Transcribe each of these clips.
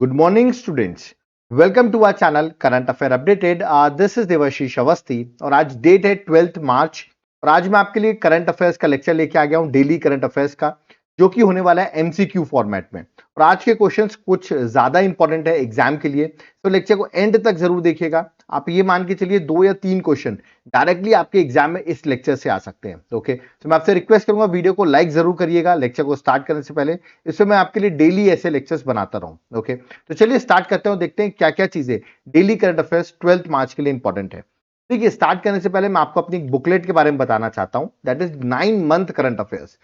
Good morning, students. Welcome to our channel Current Affair Updated. This is Devashish Awasthi और आज date है 12 मार्च और आज मैं आपके लिए करंट अफेयर्स का लेक्चर लेके आ गया हूं, डेली करंट अफेयर्स का, जो कि होने वाला है एमसीक्यू फॉर्मेट में। और आज के क्वेश्चंस कुछ ज्यादा इंपॉर्टेंट है एग्जाम के लिए, तो लेक्चर को एंड तक जरूर देखिएगा। आप ये मान के चलिए 2 या 3 क्वेश्चन डायरेक्टली आपके एग्जाम में इस लेक्चर से आ सकते हैं। ओके, तो मैं आपसे रिक्वेस्ट करूंगा वीडियो को लाइक जरूर करिएगा लेक्चर को स्टार्ट करने से पहले। इसमें मैं आपके लिए डेली ऐसे लेक्चर्स बनाता रहूं। ओके, तो चलिए स्टार्ट करते हैं, देखते हैं क्या क्या चीजें डेली करंट अफेयर्स 12 मार्च के लिए इंपॉर्टेंट है। देखिए, स्टार्ट करने से पहले मैं आपको अपनी बुकलेट के बारे में बताना चाहता हूं, that is 9 month current affairs.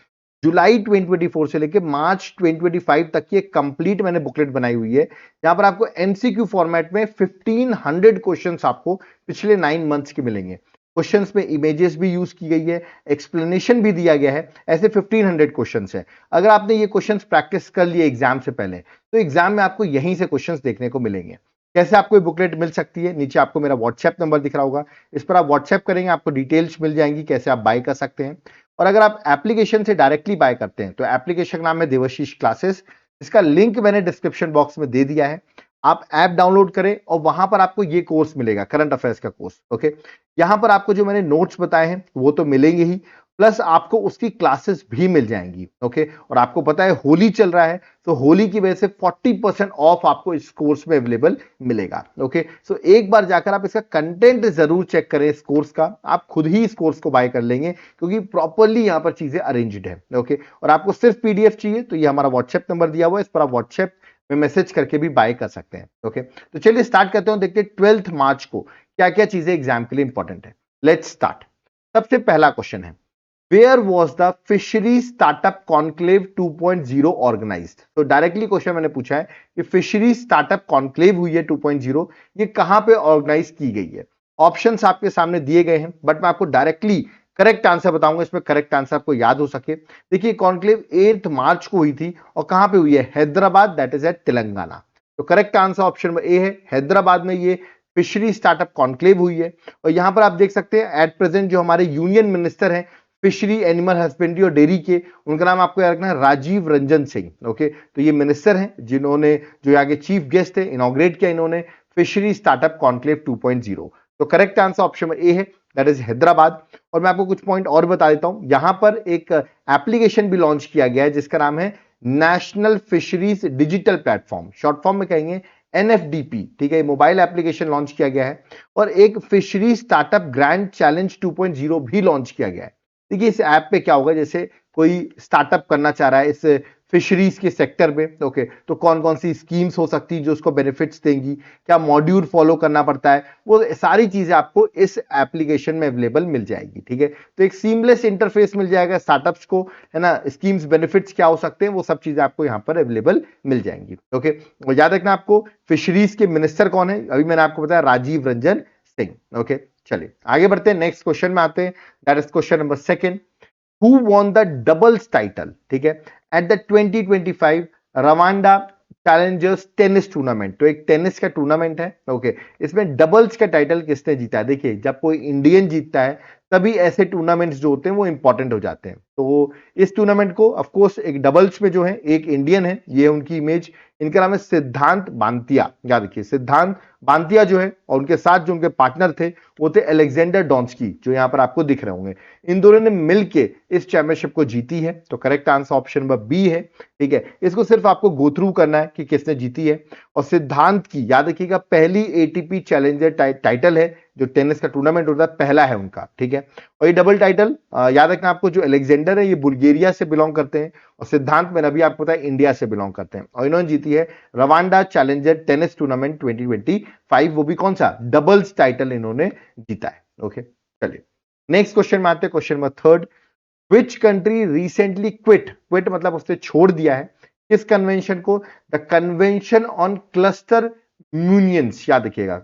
जुलाई 2024 से लेकर मार्च 2025 तक की एक कंप्लीट मैंने बुकलेट बनाई हुई है, जहां पर आपको एमसीक्यू फॉर्मेट में 1500 क्वेश्चंस आपको पिछले 9 मंथ्स के मिलेंगे। क्वेश्चंस में इमेजेस भी यूज की गई है, एक्सप्लेनेशन भी दिया गया है। ऐसे 1500 क्वेश्चंस है। अगर आपने ये क्वेश्चंस प्रैक्टिस कर लिए एग्जाम से पहले, तो एग्जाम में आपको यहीं से क्वेश्चंस देखने को मिलेंगे। कैसे आपको ये बुकलेट मिल सकती है? नीचे आपको मेरा व्हाट्सएप नंबर दिख रहा होगा, इस पर आप व्हाट्सएप करेंगे, आपको डिटेल्स मिल जाएंगी कैसे आप बाय कर सकते हैं। और अगर आप एप्लीकेशन से डायरेक्टली बाय करते हैं, तो एप्लीकेशन का नाम है देवाशीष क्लासेस, इसका लिंक मैंने डिस्क्रिप्शन बॉक्स में दे दिया है। आप ऐप डाउनलोड करें और वहां पर आपको ये कोर्स मिलेगा, करंट अफेयर्स का कोर्स। ओके, यहां पर आपको जो मैंने नोट्स बताए हैं वो तो मिलेंगे ही, प्लस आपको उसकी क्लासेस भी मिल जाएंगी। ओके, और आपको पता है होली चल रहा है, तो होली की वजह से 40% ऑफ आपको इस कोर्स में अवेलेबल मिलेगा। ओके, सो एक बार जाकर आप इसका कंटेंट जरूर चेक करें इस कोर्स का, आप खुद ही इस कोर्स को बाय कर लेंगे क्योंकि प्रॉपरली यहां पर चीजें अरेंज्ड है। ओके, और आपको सिर्फ पीडीएफ चाहिए तो ये हमारा व्हाट्सएप नंबर दिया हुआ है, इस पर आप व्हाट्सएप में मैसेज करके भी बाय कर सकते हैं। ओके, तो चलिए स्टार्ट करते हैं, देखते हैं 12 मार्च को क्या क्या चीजें एग्जाम के लिए इंपॉर्टेंट है। Let's start. सबसे पहला क्वेश्चन है, Where was the Fishery Startup Conclave 2.0 organized? तो डायरेक्टली क्वेश्चन मैंने पूछा है कि फिशरी स्टार्टअप कॉन्क्लेव हुई है 2.0, ये कहां पे ऑर्गेनाइज की गई है? ऑप्शंस आपके सामने दिए गए हैं, बट मैं आपको डायरेक्टली करेक्ट आंसर बताऊंगा, इसमें करेक्ट आंसर आपको याद हो सके। देखिए, कॉन्क्लेव 8 मार्च को हुई थी और कहां पे हुई है? Hyderabad, that is at Telangana. तो करेक्ट आंसर ऑप्शन में ए है, हैदराबाद में ये फिशरी स्टार्टअप कॉन्क्लेव हुई है। और यहां पर आप देख सकते हैं एट प्रेजेंट जो हमारे यूनियन मिनिस्टर हैं फिशरी, एनिमल हस्बेंड्री और डेयरी के, उनका नाम आपको याद रखना है, राजीव रंजन सिंह। ओके, तो ये मिनिस्टर हैं जिन्होंने, जो आगे चीफ गेस्ट है, इनॉग्रेट किया इन्होंने फिशरी स्टार्टअप कॉन्क्लेव 2.0। तो करेक्ट आंसर ऑप्शन में ए है, दैट इज हैदराबाद। और मैं आपको कुछ पॉइंट और बता देता हूं, यहां पर एक एप्लीकेशन भी लॉन्च किया गया है जिसका नाम है national fisheries digital platform, short form में कहेंगे एनएफडीपी। ठीक है, मोबाइल एप्लीकेशन लॉन्च किया गया है और एक फिशरी स्टार्टअप ग्रैंड चैलेंज 2.0 भी लॉन्च किया गया है। देखिए, इस ऐप पे क्या होगा, जैसे कोई स्टार्टअप करना चाह रहा है इस फिशरीज के सेक्टर में, ओके, तो कौन कौन सी स्कीम्स हो सकती है जो उसको बेनिफिट्स देंगी, क्या मॉड्यूल फॉलो करना पड़ता है, वो सारी चीजें आपको इस एप्लीकेशन में अवेलेबल मिल जाएगी। ठीक है, तो एक सीमलेस इंटरफेस मिल जाएगा स्टार्टअप्स को, है ना, स्कीम्स बेनिफिट्स क्या हो सकते हैं वो सब चीजें आपको यहाँ पर अवेलेबल मिल जाएंगी। ओके, और याद रखना आपको फिशरीज के मिनिस्टर कौन है, अभी मैंने आपको बताया राजीव रंजन सिंह। ओके, चलिए आगे बढ़ते हैं, नेक्स्ट क्वेश्चन में आते हैं, that is question number 2। Who won the doubles title? ठीक है, at the 2025 Rwanda Challengers tennis tournament. तो एक टेनिस का टूर्नामेंट है, ओके, इसमें डबल्स का टाइटल किसने जीता है? देखिए, जब कोई इंडियन जीतता है तभी ऐसे टूर्नामेंट्स जो होते हैं वो इंपॉर्टेंट हो जाते हैं। तो इस टूर्नामेंट को ऑफ कोर्स एक डबल्स में जो है एक इंडियन है, ये उनकी इमेज, इनका नाम है सिद्धांत बांतिया। याद रखिए, सिद्धांत बांतिया जो है, और उनके साथ जो उनके पार्टनर थे वो थे अलेक्जेंडर डॉन्स्की, जो यहां पर आपको दिख रहे होंगे। इन दोनों ने मिलके इस चैंपियनशिप को जीती है। तो correct answer option number B है। ठीक है, इसको सिर्फ आपको गो थ्रू करना है कि किसने जीती है। और सिद्धांत की, याद रखिएगा, पहली एटीपी चैलेंजर टाइटल है, जो टेनिस का टूर्नामेंट होता है पहला है उनका। ठीक है, और ये डबल टाइटल याद रखना आपको, जो अलेक्जेंडर है ये बुल्गारिया से बिलोंग करते हैं और सिद्धांत मैंने अभी आपको बताया इंडिया से बिलोंग करते हैं, और इन्होंने जीती है रवांडा चैलेंजर टेनिस टूर्नामेंट 2025। वो भी कौन सा? डबल्स टाइटल इन्होंने जीता है। ओके, चलिए नेक्स्ट क्वेश्चन में आते हैं, question number 3। Which country recently quit मतलब उसने छोड़ दिया है किस कन्वेंशन को? The convention on cluster munitions. याद रखिएगा,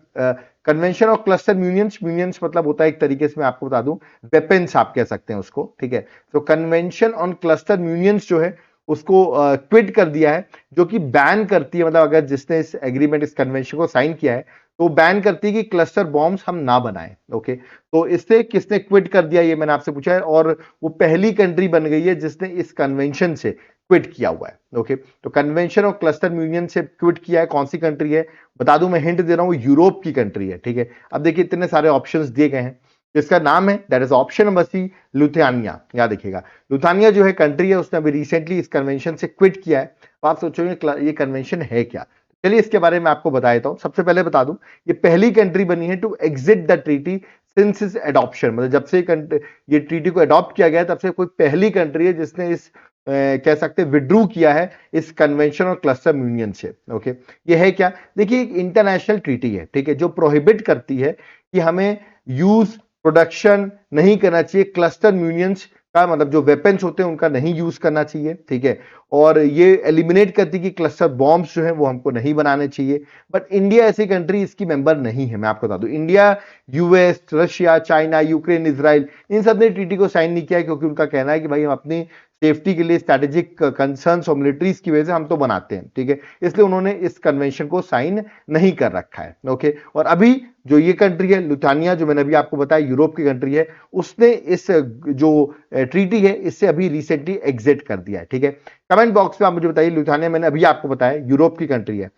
convention of cluster munitions, munitions मतलब होता है एक तरीके से मैं आपको बता दूं वेपन्स आप कह सकते हैं उसको। ठीक है, तो कन्वेंशन ऑन क्लस्टर म्यूनियंस जो है उसको क्विट कर दिया है, जो कि बैन करती है, मतलब अगर जिसने इस एग्रीमेंट, इस कन्वेंशन को साइन किया है तो बैन करती है कि क्लस्टर बॉम्ब्स हम ना बनाएं। ओके, तो इससे किसने क्विट कर दिया ये मैंने आपसे पूछा है, और वो पहली कंट्री बन गई है जिसने इस कन्वेंशन से क्विट किया हुआ है। ओके, तो कन्वेंशन ऑफ क्लस्टर यूनियन से क्विट किया है, कौन सी कंट्री है बता दूं, मैं हिंट दे रहा हूं, यूरोप की कंट्री है। ठीक है, अब देखिए इतने सारे ऑप्शंस दिए गए हैं, जिसका नाम है that is option number C, Lithuania. याद रखिएगा, लुथियानिया जो है कंट्री है, उसने अभी रिसेंटली इस कन्वेंशन से क्विट किया है। तो आप सोचोगे ये कन्वेंशन है क्या, चलिए इसके बारे में आपको बता देता हूं। सबसे पहले बता दूं, ये पहली कंट्री बनी है to exit the treaty since its adoption, मतलब जब से ये ट्रीटी को अडॉप्ट किया गया तब से कोई पहली कंट्री है जिसने इस कह सकते हैं विड्रू किया है इस कन्वेंशन और क्लस्टर यूनियन से। ओके, ये है क्या, देखिए एक इंटरनेशनल ट्रीटी है, ठीक है, जो प्रोहिबिट करती है कि हमें यूज प्रोडक्शन नहीं करना चाहिए क्लस्टर यूनियंस का, मतलब जो वेपन्स होते हैं उनका नहीं यूज करना चाहिए। ठीक है, और ये एलिमिनेट करती है कि क्लस्टर बॉम्ब्स जो है वो हमको नहीं बनाने चाहिए। बट इंडिया ऐसी कंट्री इसकी मेंबर नहीं है। मैं आपको बता दूं, India, US, Russia, China, Ukraine, Israel, इन सब ने ट्रीटी को साइन नहीं किया, क्योंकि उनका कहना है कि भाई हम अपनी सेफ्टी के लिए स्ट्रैटेजिक कंसर्न्स और मिलिट्रीज की वजह से हम तो बनाते हैं। ठीक है, इसलिए उन्होंने इस कन्वेंशन को साइन नहीं कर रखा है। ओके, और अभी जो ये कंट्री है लुथियानिया, जो मैंने अभी आपको बताया यूरोप की कंट्री है, उसने इस जो ट्रीटी है इससे अभी रिसेंटली एग्जिट कर दिया है। ठीक है, कमेंट बॉक्स में आप मुझे बताइए, लुथियानिया मैंने अभी आपको बताया यूरोप की कंट्री है,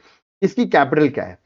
इसकी कैपिटल क्या है,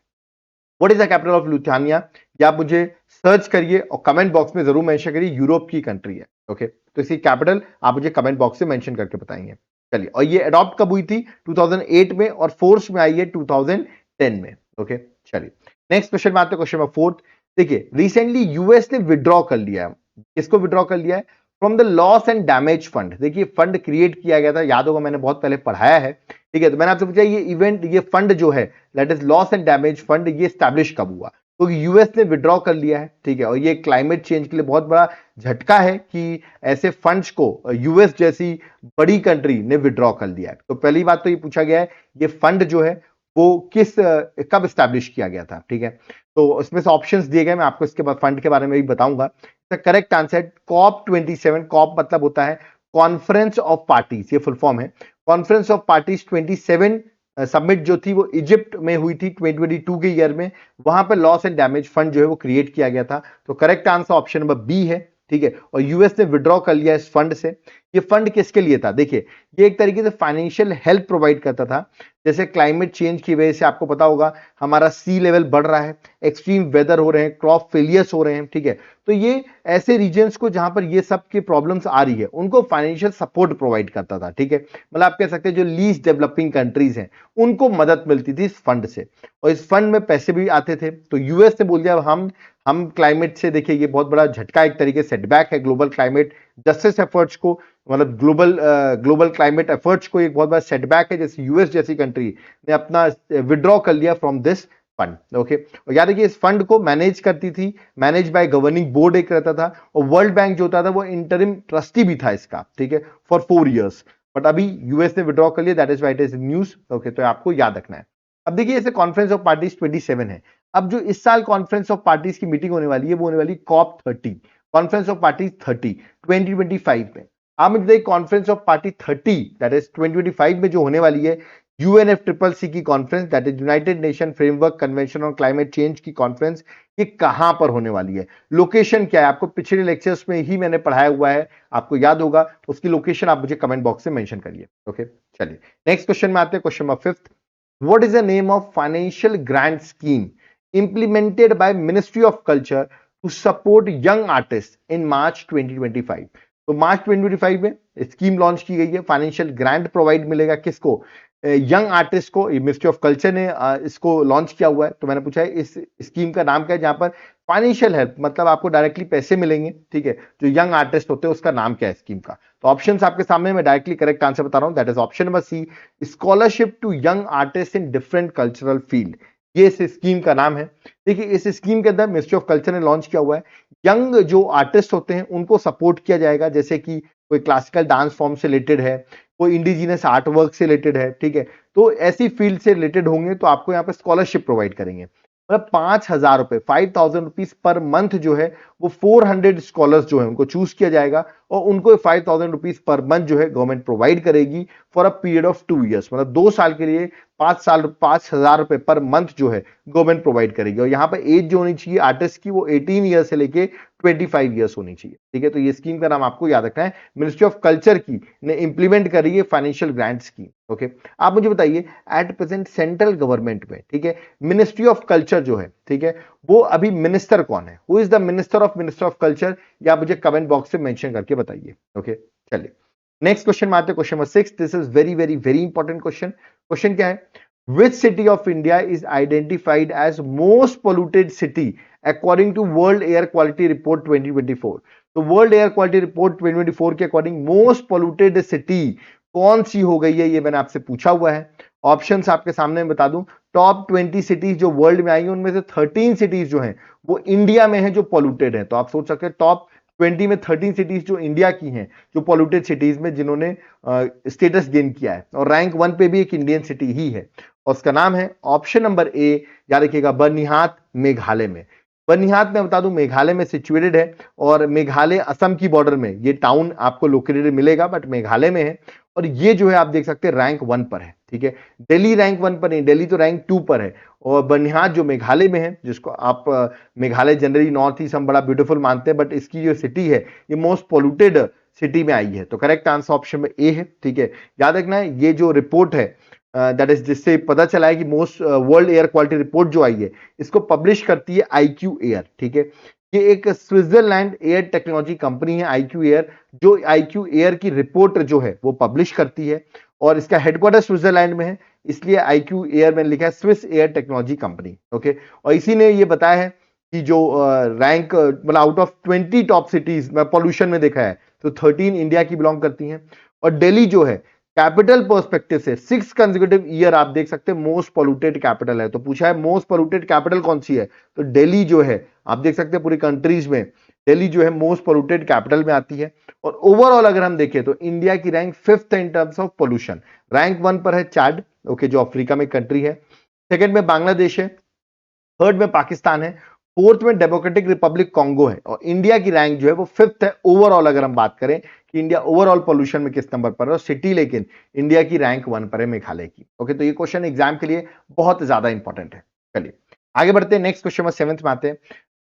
what is the capital of Lithuania, या आप मुझे सर्च करिए और कमेंट बॉक्स में जरूर मेंशन करिए, यूरोप की कंट्री है। ओके, तो इसकी कैपिटल आप मुझे कमेंट बॉक्स से मेंशन करके बताएंगे। चलिए, और ये अडॉप्ट कब हुई थी, 2008 में, और फोर्स में आई है 2010 में। ओके, चलिए नेक्स्ट क्वेश्चन में आते हैं, क्वेश्चन नंबर 4। देखिए रिसेंटली यूएस ने विड्रॉ कर लिया है, किसको विड्रॉ कर लिया है, from the loss and damage fund. देखिए फंड क्रिएट किया गया था, याद होगा मैंने बहुत पहले पढ़ाया है। ठीक है, तो मैंने आपसे पूछा ये इवेंट, ये फंड जो है that is loss and damage fund, ये स्टैब्लिश कब हुआ, तो यूएस ने विड्रॉ कर लिया है। ठीक है, और ये क्लाइमेट चेंज के लिए बहुत बड़ा झटका है कि ऐसे फंड्स को यूएस जैसी बड़ी कंट्री ने विड्रॉ कर लिया है। तो पहली बात तो ये पूछा गया है, ये फंड जो है वो कब स्टैब्लिश किया गया था। ठीक है, तो इसमें से ऑप्शंस दिए गए, मैं आपको इसके बाद फंड के बारे में भी बताऊंगा। करेक्ट आंसर कॉप 27, कॉप मतलब होता है कॉन्फ्रेंस ऑफ पार्टीज, ये फुल फॉर्म है, कॉन्फ्रेंस ऑफ पार्टीज 27 समिट जो थी वो इजिप्ट में हुई थी 2022 के ईयर में, वहां पर लॉस एंड डैमेज फंड जो है वो क्रिएट किया गया था। तो correct answer option number B है। ठीक है, और यूएस ने विड्रॉ कर लिया इस फंड से। ये फंड किसके लिए था, देखिए ये एक तरीके से फाइनेंशियल हेल्प प्रोवाइड करता था, जैसे क्लाइमेट चेंज की वजह से आपको पता होगा हमारा सी लेवल बढ़ रहा है, एक्सट्रीम वेदर हो रहे हैं, क्रॉप फेलियर्स हो रहे हैं। ठीक है, तो ये ऐसे रीजन्स को जहां पर ये सब की प्रॉब्लम्स आ रही है उनको फाइनेंशियल सपोर्ट प्रोवाइड करता था। ठीक है, मतलब आप कह सकते हैं जो लीस्ट डेवलपिंग कंट्रीज हैं उनको मदद मिलती थी इस फंड से, और इस फंड में पैसे भी आते थे। तो यूएस ने बोल दिया हम क्लाइमेट से, देखिए ये बहुत बड़ा झटका, एक तरीके से सेटबैक है ग्लोबल क्लाइमेट जस्टिस एफर्ट्स को, मतलब ग्लोबल क्लाइमेट एफर्ट्स को एक बहुत बड़ा सेटबैक है, जैसे यूएस जैसी कंट्री ने अपना विड्रॉ कर लिया फ्रॉम दिस फंड। ओके, और याद रखिए इस फंड को मैनेज करती थी, मैनेज बाय गवर्निंग बोर्ड एक रहता था, और वर्ल्ड बैंक जो होता था वो इंटरिम ट्रस्टी भी था इसका। ठीक है, फॉर 4 ईयर्स, बट अभी यूएस ने विड्रॉ कर लिया, that is why it is news. Okay, तो आपको याद रखना है। अब देखिए जैसे कॉन्फ्रेंस ऑफ पार्टीज 27 है, अब जो इस साल कॉन्फ्रेंस ऑफ पार्टीज की मीटिंग होने वाली है वो होने वाली कॉप 30, कॉन्फ्रेंस ऑफ पार्टीज 30 2025 में। आप मुझे देखिए conference of party 30 that is 2025 में जो होने वाली है, यूएनएफसीसीसी की conference, that is United nation framework convention on climate change की कॉन्फ्रेंस, ये कहां पर होने वाली है, लोकेशन क्या है, आपको पिछले लेक्चर्स में ही मैंने पढ़ाया हुआ है, आपको याद होगा, उसकी लोकेशन आप मुझे कमेंट बॉक्स में मेंशन करिए। ओके, चलिए नेक्स्ट क्वेश्चन में आते हैं, question number 5। What is the name of financial grant scheme implemented by Ministry of Culture to support young artists in March 2025? तो मार्च 2025 में स्कीम लॉन्च की गई है, फाइनेंशियल ग्रांट प्रोवाइड मिलेगा किसको, यंग आर्टिस्ट को। मिनिस्ट्री ऑफ कल्चर ने इसको लॉन्च किया हुआ है। तो मैंने पूछा है इस स्कीम का नाम क्या है, जहां पर फाइनेंशियल हेल्प मतलब आपको डायरेक्टली पैसे मिलेंगे। ठीक है, जो यंग आर्टिस्ट होते हैं उसका नाम क्या है स्कीम का, तो ऑप्शंस आपके सामने, मैं डायरेक्टली करेक्ट आंसर बता रहा हूं, that is option number C, scholarship to young artist in different cultural field, ये इस स्कीम का नाम है। देखिए इस स्कीम के अंदर मिनिस्ट्री ऑफ कल्चर ने लॉन्च किया हुआ है, यंग जो आर्टिस्ट होते हैं उनको सपोर्ट किया जाएगा, जैसे कि कोई क्लासिकल डांस फॉर्म से रिलेटेड है, कोई इंडिजिनस आर्ट वर्क से रिलेटेड है। ठीक है, तो ऐसी फील्ड से रिलेटेड होंगे तो आपको यहाँ पे स्कॉलरशिप प्रोवाइड करेंगे, मतलब 5,000 रुपए 5,000 रुपीज पर मंथ जो है वो 400 स्कॉलर्स जो है उनको चूज किया जाएगा, और उनको 5,000 रुपीज पर मंथ जो है गवर्नमेंट प्रोवाइड करेगी for a period of 2 years, मतलब 2 साल के लिए 5 साल 5,000 रुपए पर मंथ जो है गवर्नमेंट प्रोवाइड करेगी। और यहाँ पर एज जो होनी चाहिए आर्टिस्ट की वो 18 ईयर से लेके 25 ईयर्स होनी चाहिए, ठीक है। तो ये स्कीम का नाम आपको याद रखना है, मिनिस्ट्री ऑफ कल्चर की ने इंप्लीमेंट करी है फाइनेंशियल ग्रांट स्कीम, ओके। आप मुझे बताइए एट प्रेजेंट सेंट्रल गवर्नमेंट में, ठीक है, मिनिस्ट्री ऑफ कल्चर जो है, ठीक है, वो अभी मिनिस्टर कौन है, who is the minister of culture, या मुझे कमेंट बॉक्स में मेंशन करके बताइए, ओके। चलिए नेक्स्ट क्वेश्चन में आते हैं, question number 6। This is very very very important question. Question क्या है, which city of India is identified as most polluted city according to World Air Quality Report 2024? तो वर्ल्ड एयर क्वालिटी रिपोर्ट 2024 के according most polluted city कौन सी हो गई है, ये मैंने आपसे पूछा हुआ है। ऑप्शंस आपके सामने मैं बता दूं, टॉप 20 सिटीज जो वर्ल्ड में आई हैं उनमें से 13 सिटीज जो हैं वो इंडिया में हैं जो पोल्यूटेड हैं। तो आप सोच सकते हैं टॉप 20 में 13 सिटीज जो इंडिया की हैं जो पोल्यूटेड सिटीज में जिन्होंने स्टेटस गेन किया है, और रैंक 1 पे भी एक इंडियन सिटी ही है और उसका नाम है ऑप्शन नंबर ए, याद रखिएगा, बर्निहाट मेघालय में। बर्निहाट में बता दूं मेघालय में सिचुएटेड है और मेघालय असम की बॉर्डर में ये टाउन आपको लोकेटेड मिलेगा, बट मेघालय में है। और ये जो है आप देख सकते हैं रैंक 1 पर है, ठीक है। दिल्ली रैंक 1 पर नहीं, दिल्ली तो रैंक 2 पर है। और बर्निहाट जो मेघालय में है, जिसको आप मेघालय जनरली नॉर्थ ईस्ट हम बड़ा ब्यूटीफुल मानते हैं, बट इसकी जो सिटी है ये मोस्ट पोल्यूटेड सिटी में आई है। तो करेक्ट आंसर ऑप्शन में ए है, ठीक है। याद रखना है ये जो रिपोर्ट है दैट इज, जिससे पता चला है कि most world air quality report जो आई है इसको पब्लिश करती है IQ एयर, ठीक है। ये एक स्विट्जरलैंड एयर टेक्नोलॉजी कंपनी है IQ एयर, जो IQ एयर की रिपोर्ट जो है वो पब्लिश करती है और इसका हेडक्वार्टर स्विट्जरलैंड में है, इसलिए IQ एयर में लिखा है Swiss air technology company, okay. और इसी ने ये बताया है कि जो रैंक मतलब आउट ऑफ 20 टॉप सिटीज में पॉल्यूशन में देखा है तो 13 इंडिया की बिलोंग करती हैं। और दिल्ली जो है कैपिटल पर्सपेक्टिव से 6 कंसेक्यूटिव ईयर आप देख सकते हैं मोस्ट पोल्यूटेड कैपिटल है। तो पूछा है मोस्ट पोल्यूटेड कैपिटल कौन सी है, तो दिल्ली जो है आप देख सकते हैं पूरी कंट्रीज में दिल्ली जो है मोस्ट पोल्यूटेड कैपिटल में आती है। और ओवरऑल अगर हम देखें तो इंडिया की rank 5th in terms of pollution. Rank 1 पर है चाड, ओके, जो अफ्रीका में कंट्री है। सेकेंड में बांग्लादेश है, थर्ड में पाकिस्तान है, फोर्थ में डेमोक्रेटिक रिपब्लिक कॉन्गो है, और इंडिया की रैंक जो है वो 5th है ओवरऑल। अगर हम बात करें कि इंडिया ओवरऑल पोल्यूशन में किस नंबर पर है, और सिटी लेकिन इंडिया की रैंक 1 पर है मेघालय की, ओके। तो ये क्वेश्चन एग्जाम के लिए बहुत ज्यादा इंपॉर्टेंट है। चलिए आगे बढ़ते हैं, नेक्स्ट क्वेश्चन में 7th में आते हैं।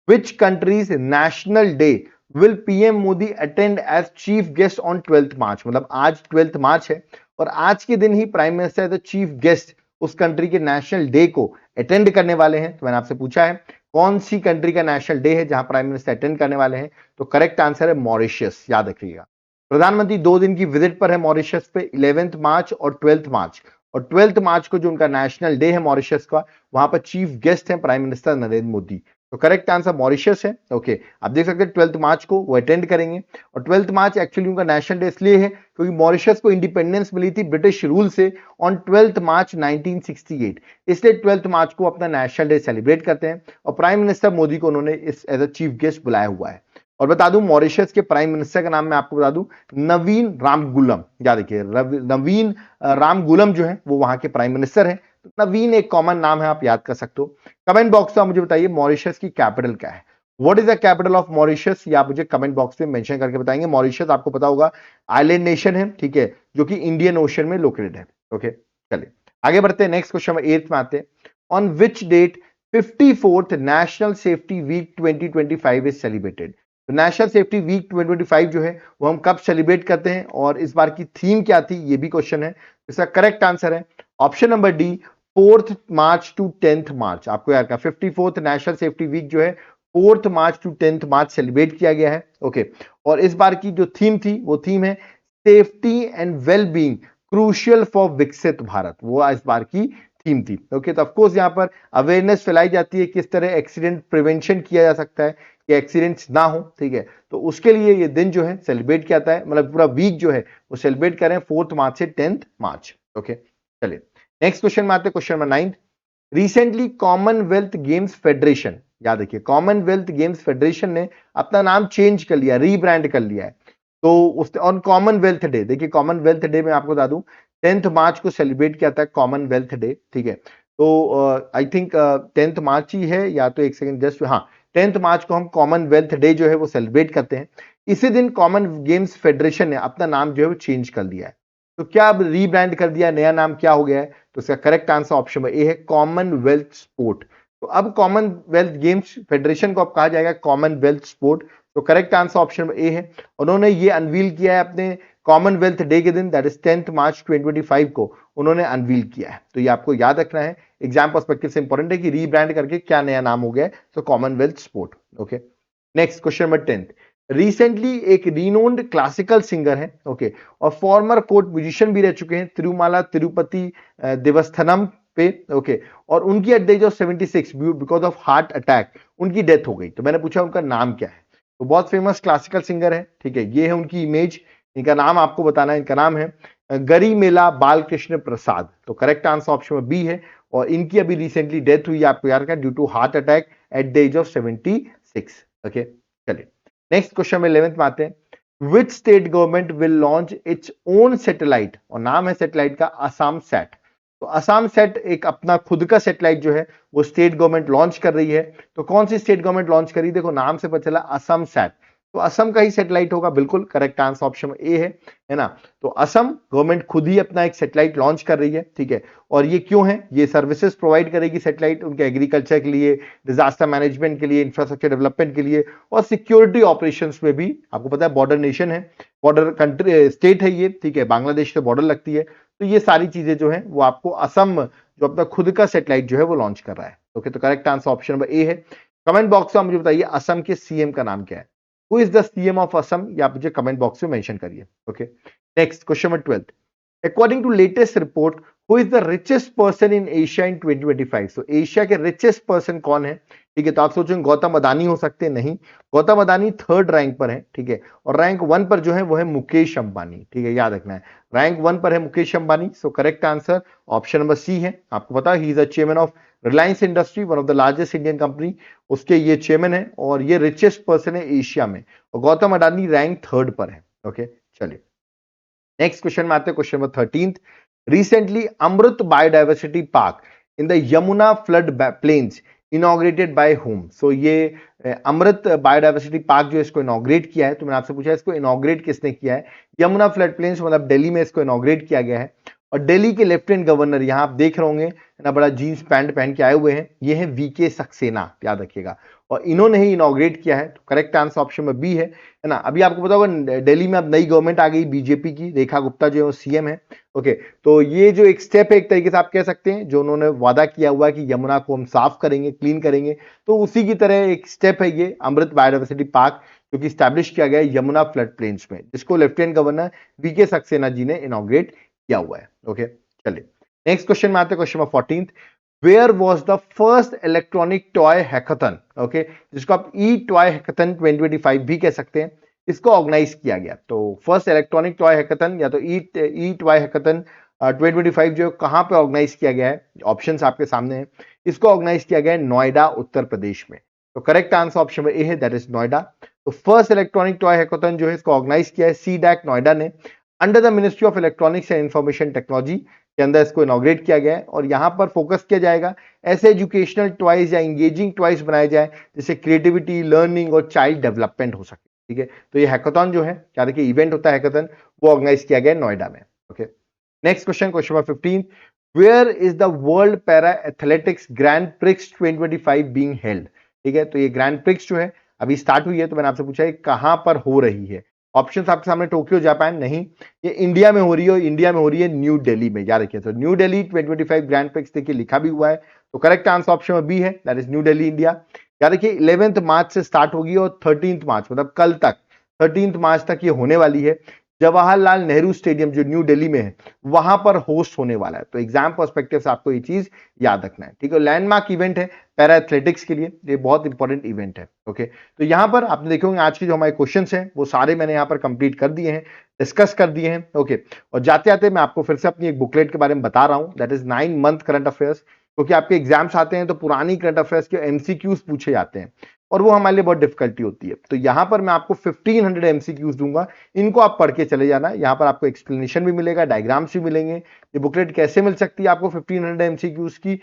Which country's national day will PM Modi attend as chief guest on 12th March? मतलब आज 12th मार्च है और आज के दिन ही prime minister the chief guest उस कंट्री के नेशनल डे को अटेंड करने वाले हैं। तो मैंने आपसे पूछा है कौन सी कंट्री का नेशनल डे है जहां प्राइम मिनिस्टर अटेंड करने वाले हैं, तो करेक्ट आंसर है मॉरिशस। याद रखिएगा प्रधानमंत्री 2 दिन की विजिट पर है मॉरिशस पे, 11th मार्च और 12th मार्च। और 12th मार्च को जो उनका नेशनल डे है मॉरिशस का, वहां पर चीफ गेस्ट है प्राइम मिनिस्टर नरेंद्र मोदी। तो करेक्ट आंसर मॉरिशस है, ओके। आप देख सकते हैं 12th मार्च को वो अटेंड करेंगे। और 12th मार्च एक्चुअली उनका नेशनल डे इसलिए है क्योंकि मॉरिशस को इंडिपेंडेंस मिली थी ब्रिटिश रूल से ऑन 12th मार्च 1968, इसलिए 12th मार्च को अपना नेशनल डे सेलिब्रेट करते हैं। और प्राइम मिनिस्टर मोदी को उन्होंने इस एज अ चीफ गेस्ट बुलाया हुआ है। और बता दूं मॉरिशस के प्राइम मिनिस्टर का नाम मैं आपको बता दूं नवीन रामगुलम। याद रखिए नवीन रामगुलम जो है वो वहां के प्राइम मिनिस्टर है। तो नवीन एक कॉमन नाम है, आप याद कर सकते हो। कमेंट बॉक्स में आप मुझे बताइए मॉरिशस की कैपिटल क्या है, what is the capital of Mauritius, या आप मुझे कमेंट बॉक्स में मेंशन करके बताएंगे। मॉरिशस आपको पता होगा आइलैंड नेशन है, ठीक है, जो कि इंडियन ओशन में लोकेटेड है, ओके। चलिए आगे बढ़ते हैं, नेक्स्ट क्वेश्चन में 8th में आते हैं। On which date 54th national safety week 2025 is celebrated? तो नेशनल सेफ्टी वीक 2025 जो है वो हम कब सेलिब्रेट करते हैं और इस बार की थीम क्या थी, ये भी क्वेश्चन है। इसका करेक्ट आंसर है option number D, 4th March two 10th मार्च। आपको याद रखना 54th नेशनल सेफ्टी वीक जो है 4th मार्च टू 10th मार्च सेलिब्रेट किया गया है, ओके। और इस बार की जो थीम थी वो थीम है safety and wellbeing crucial for विकसित भारत, वो इस बार की थीम थी, ओके। तो ऑफकोर्स यहाँ पर अवेयरनेस फैलाई जाती है किस तरह एक्सीडेंट प्रिवेंशन किया जा सकता है कि एक्सीडेंट्स ना हो, ठीक है। तो उसके लिए ये दिन जो है सेलिब्रेट किया जाता है, मतलब पूरा वीक जो है वो सेलिब्रेट करें 4th मार्च से 10th मार्च, ओके। चलिए नेक्स्ट क्वेश्चन में आते हैं, question number 9। Recently Commonwealth games federation, याद रखिए कॉमनवेल्थ गेम्स फेडरेशन ने अपना नाम चेंज कर लिया, रीब्रांड कर लिया है। तो उस ऑन कॉमनवेल्थ डे, देखिए कॉमनवेल्थ डे में आपको बता दूं 10th मार्च को सेलिब्रेट किया था कॉमनवेल्थ डे, ठीक है। तो आई थिंक 10th मार्च ही है, या तो एक सेकंड जस्ट, हाँ 10th मार्च को हम कॉमनवेल्थ डे जो है वो सेलिब्रेट करते हैं। इसी दिन कॉमन गेम्स फेडरेशन ने अपना नाम जो है वो चेंज कर दिया है। तो क्या अब रीब्रांड कर दिया, नया नाम क्या हो गया है? तो इसका करेक्ट आंसर ऑप्शन ए है कॉमनवेल्थ स्पोर्ट। तो अब कॉमनवेल्थ गेम्स फेडरेशन को अब कहा जाएगा कॉमनवेल्थ स्पोर्ट। तो करेक्ट आंसर ऑप्शन ए है। उन्होंने ये अनवील किया है अपने कॉमनवेल्थ डे के दिन, दैट इज 10 मार्च 2025 को उन्होंने अनवील किया है। तो ये आपको याद रखना है, एग्जाम पर्सपेक्टिव से इंपॉर्टेंट है कि रीब्रांड करके क्या नया नाम हो गया है। तो Commonwealth sport. Okay, next question number 10। Recently एक रिनोन्ड क्लासिकल सिंगर है, ओके, और फॉर्मर कोर्ट म्यूजिशियन भी रह चुके हैं तिरुमाला तिरुपति देवस्थानम पे, ओके, और उनकी at the age of 76 because of heart attack उनकी डेथ हो गई। तो मैंने पूछा उनका नाम क्या है। तो बहुत फेमस क्लासिकल सिंगर है, ठीक है, ये है उनकी इमेज। इनका नाम आपको बताना है, इनका नाम है गरीमेला बालकृष्ण प्रसाद। तो करेक्ट आंसर ऑप्शन में बी है। और इनकी अभी रिसेंटली डेथ हुई, आपको याद रखना, due to heart attack at the age of 76। Okay, चलिए नेक्स्ट क्वेश्चन में 11th में आते हैं। Which state government will launch its own satellite, और नाम है सैटेलाइट का असम सैट। तो असम सेट एक अपना खुद का सैटेलाइट जो है वो स्टेट गवर्नमेंट लॉन्च कर रही है। तो कौन सी स्टेट गवर्नमेंट लॉन्च करी, देखो नाम से पता चला असम सैट। तो असम का ही सैटेलाइट होगा, बिल्कुल करेक्ट आंसर ऑप्शन ए है ना। तो असम गवर्नमेंट खुद ही अपना एक सैटेलाइट लॉन्च कर रही है, ठीक है। और ये क्यों है, ये सर्विसेज प्रोवाइड करेगी सैटेलाइट उनके एग्रीकल्चर के लिए, डिजास्टर मैनेजमेंट के लिए, इंफ्रास्ट्रक्चर डेवलपमेंट के लिए, और सिक्योरिटी ऑपरेशंस में भी। आपको पता है बॉर्डर नेशन है, बॉर्डर कंट्री स्टेट है ये, ठीक है, बांग्लादेश से बॉर्डर लगती है। तो ये सारी चीजें जो है वो आपको असम जो अपना खुद का सैटेलाइट जो है वो लॉन्च कर रहा है। ओके, तो correct answer option number A है। कमेंट बॉक्स में आप मुझे बताइए असम के सीएम का नाम क्या है। Who is the CM of Assam, या मुझे कमेंट बॉक्स में मेंशन करिए। Okay, next question number 12। According to latest report, who is the richest person in Asia in 2025। तो एशिया के रिचेस्ट पर्सन कौन है, ठीक है। तो आप सोचेंगे गौतम अदानी हो सकते हैं, नहीं, गौतम अदानी 3rd रैंक पर है, ठीक है। और रैंक 1 पर जो है वो है मुकेश अंबानी, ठीक है, याद रखना है, रैंक 1 पर है Mukesh Ambani. So correct answer option number C है। आपको पता है he is the chairman of Reliance industry, one of the largest Indian company, उसके ये चेयरमैन है और ये रिचेस्ट पर्सन है एशिया में। और गौतम अडानी रैंक 3rd पर है। ओके, चलिए नेक्स्ट क्वेश्चन में आते हैं, question number 13th। Recently Amrit biodiversity park in the Yamuna flood plains inaugurated by home. So ये अमृत बायोडाइवर्सिटी पार्क जो इसको इनॉग्रेट किया है, तो मैंने आपसे पूछा इसको इनॉग्रेट किसने किया है। यमुना फ्लड प्लेन्स मतलब दिल्ली में इसको इनॉग्रेट किया गया है। और दिल्ली के लेफ्टिनेंट गवर्नर, यहां आप देख रहे होंगे ना, बड़ा जीन्स पैंट पहन के आए हुए हैं, ये है वीके सक्सेना, याद रखिएगा। और इन्होंने ही इनॉग्रेट किया है। तो करेक्ट आंसर ऑप्शन में बी है ना। अभी आपको पता होगा दिल्ली में अब नई गवर्नमेंट आ गई बीजेपी की, रेखा गुप्ता जो है सीएम है। ओके, तो ये जो एक स्टेप है, एक तरीके से आप कह सकते हैं, जो उन्होंने वादा किया हुआ है कि यमुना को हम साफ करेंगे, क्लीन करेंगे, तो उसी की तरह एक स्टेप है ये अमृत बायोडाइवर्सिटी पार्क, जो कि स्टैब्लिश किया गया है यमुना फ्लड प्लेन्स में, जिसको lieutenant governor VK Saxena ji ने इनॉग्रेट किया हुआ है। ओके, चलिए नेक्स्ट क्वेश्चन में आते हैं, question number 14th। Where was the first electronic toy hackathon, okay, जिसको आप ई टॉय हैकाथन 2025 भी कह सकते हैं, इसको ऑर्गेनाइज किया गया। तो फर्स्ट इलेक्ट्रॉनिक टॉय हैकाथन या तो ई टॉय हैकाथन 2025 जो कहां पे ऑर्गेनाइज किया गया है, ऑप्शंस आपके सामने हैं। इसको ऑर्गेनाइज किया गया है नोएडा, उत्तर प्रदेश में। तो करेक्ट आंसर ऑप्शन में ए है, दैट इज नोएडा। तो फर्स्ट इलेक्ट्रॉनिक टॉय हैकाथन जो है इसको ऑर्गेनाइज किया है सीडैक नोएडा ने, under the ministry of electronics and information technology के अंदर इसको इनॉग्रेट किया गया है। और यहां पर फोकस किया जाएगा ऐसे एजुकेशनल टॉयज या इंगेजिंग टॉयज बनाए जाए जिससे क्रिएटिविटी, लर्निंग और चाइल्ड डेवलपमेंट हो सके, ठीक है। तो ये हैकाथन जो है, क्या देखिए इवेंट होता है हैकाथन, वो ऑर्गेनाइज किया गया है नोएडा में। Okay, next question, question number 15। Where is the world para athletics grand prix 2025 being held, ठीक है। तो ये ग्रैंड प्रिक्स जो है अभी स्टार्ट हुई है। तो मैंने आपसे पूछा है कहां पर हो रही है। ऑप्शंस आपके सामने, टोक्यो जापान, नहीं, ये इंडिया में हो रही है। इंडिया में हो रही है न्यू दिल्ली में, याद रखिए। तो न्यू दिल्ली 2025 ग्रैंड प्रिक्स देखिए लिखा भी हुआ है। तो करेक्ट आंसर ऑप्शन में बी है, that is new Delhi, India. याद रखिए 11th मार्च से स्टार्ट होगी और 13th मार्च मतलब कल तक, 13th मार्च तक ये होने वाली है। जवाहरलाल नेहरू स्टेडियम जो न्यू दिल्ली में है वहां पर होस्ट होने वाला है। तो एग्जाम पर्सपेक्टिव से आपको ये चीज याद रखना है, ठीक है। लैंडमार्क इवेंट है पैरा एथलेटिक्स के लिए, ये बहुत इंपॉर्टेंट इवेंट है। ओके, तो यहां पर आपने देखे होंगे आज के जो हमारे क्वेश्चंस हैं वो सारे मैंने यहां पर कंप्लीट कर दिए हैं, डिस्कस कर दिए हैं। ओके, और जाते जाते मैं आपको फिर से अपनी एक बुकलेट के बारे में बता रहा हूं, that is 9 month current affairs. क्योंकि आपके एग्जाम्स आते हैं तो पुरानी करंट अफेयर्स के एमसीक्यूज पूछे जाते हैं और वो हमारे लिए बहुत डिफिकल्टी होती है। तो यहां पर मैं आपको 1500 एमसीक्यूज दूंगा, इनको आप पढ़ के चले जाना। यहां पर आपको एक्सप्लेनेशन भी मिलेगा, डायग्राम्स भी मिलेंगे। ये बुकलेट कैसे मिल सकती है आपको 1500 एमसीक्यूज की,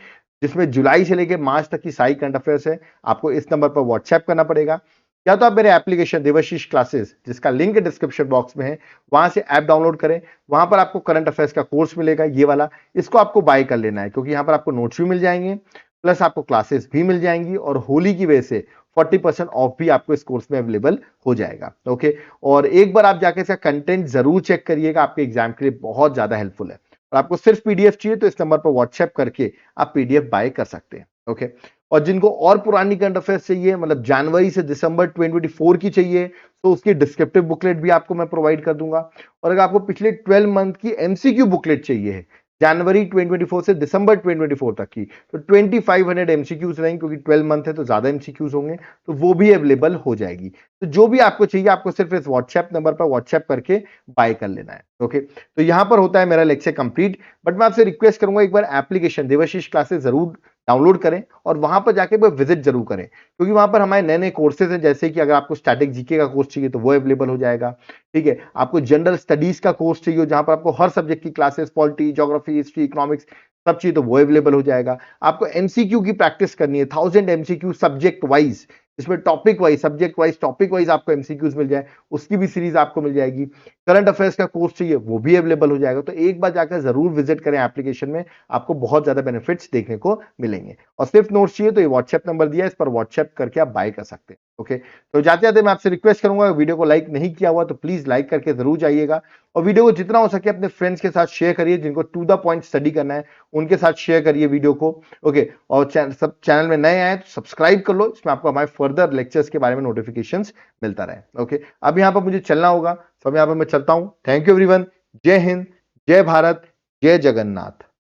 जिसमें जुलाई से लेकर मार्च तक की सारी करंट अफेयर्स है। आपको इस नंबर पर व्हाट्सएप करना पड़ेगा या तो आप मेरे एप्लीकेशन देवाशीष क्लासेस, जिसका लिंक डिस्क्रिप्शन बॉक्स में है, वहां से ऐप डाउनलोड करें। वहां पर आपको करंट अफेयर्स का कोर्स मिलेगा, ये वाला। इसको आपको बाय कर लेना है, क्योंकि यहाँ पर आपको नोट्स भी मिल जाएंगे, प्लस आपको क्लासेस भी मिल जाएंगी, और होली की वजह से 40% ऑफ भी आपको इस कोर्स में अवेलेबल हो जाएगा। ओके, और एक बार आप जाके इसका कंटेंट जरूर चेक करिएगा, आपके एग्जाम के लिए बहुत ज्यादा हेल्पफुल है। और आपको सिर्फ पीडीएफ चाहिए तो इस नंबर पर व्हाट्सएप करके आप पीडीएफ बाय कर सकते हैं। ओके, और जिनको और पुरानी करंट अफेयर्स चाहिए, मतलब जनवरी से दिसंबर 2024 की चाहिए, तो उसकी डिस्क्रिप्टिव बुकलेट भी आपको मैं प्रोवाइड कर दूंगा। और अगर आपको पिछले 12 मंथ की एमसीक्यू बुकलेट चाहिए है, जनवरी 2024 से दिसंबर 2024 तक की, तो 2500 एमसीक्यूज रहेंगे, क्योंकि 12 मंथ है तो ज्यादा एमसीक्यूज होंगे, तो वो भी अवेलेबल हो जाएगी। तो जो भी आपको चाहिए, आपको सिर्फ इस व्हाट्सएप नंबर पर व्हाट्सएप करके बाय कर लेना है। ओके, तो यहां पर होता है मेरा लेक्चर कंप्लीट। बट मैं आपसे रिक्वेस्ट करूंगा, एक बार एप्लीकेशन देवाशीष क्लासेस जरूर डाउनलोड करें और वहां पर जाके विजिट जरूर करें, क्योंकि वहां पर हमारे नए नए कोर्सेज हैं। जैसे कि अगर आपको स्टैटिक जीके का कोर्स चाहिए तो वो अवेलेबल हो जाएगा। ठीक है, आपको जनरल स्टडीज का कोर्स चाहिए जहां पर आपको हर सब्जेक्ट की classes, polity, geography, history, economics सब चाहिए तो वो अवेलेबल हो जाएगा। आपको एमसीक्यू की प्रैक्टिस करनी है, 1000 एमसीक्यू सब्जेक्ट वाइज, इसमें topic wise, subject wise, topic wise आपको एमसीक्यूज मिल जाए, उसकी भी सीरीज आपको मिल जाएगी। करंट अफेयर्स का कोर्स चाहिए वो भी अवेलेबल हो जाएगा। तो एक बार जाकर जरूर विजिट करें एप्लीकेशन में, आपको बहुत ज्यादा बेनिफिट्स देखने को मिलेंगे। और सिर्फ नोट्स चाहिए तो ये व्हाट्सएप नंबर दिया है, इस पर व्हाट्सएप करके आप बाय कर सकते हैं। ओके, तो जाते जाते मैं आपसे रिक्वेस्ट करूंगा, वीडियो को लाइक नहीं किया हुआ तो प्लीज लाइक करके जरूर जाइएगा, और वीडियो को जितना हो सके अपने फ्रेंड्स के साथ शेयर करिए, जिनको टू द पॉइंट स्टडी करना है उनके साथ शेयर करिए वीडियो को। ओके, और सब चैनल में नए आए तो सब्सक्राइब कर लो, इसमें आपको हमारे फर्दर लेक्चर्स के बारे में नोटिफिकेशंस मिलता रहे। ओके, अब यहां पर मुझे चलना होगा, तो अब यहां पर मैं चलता हूं। थैंक यू एवरीवन, जय हिंद, जय भारत, जय जगन्नाथ।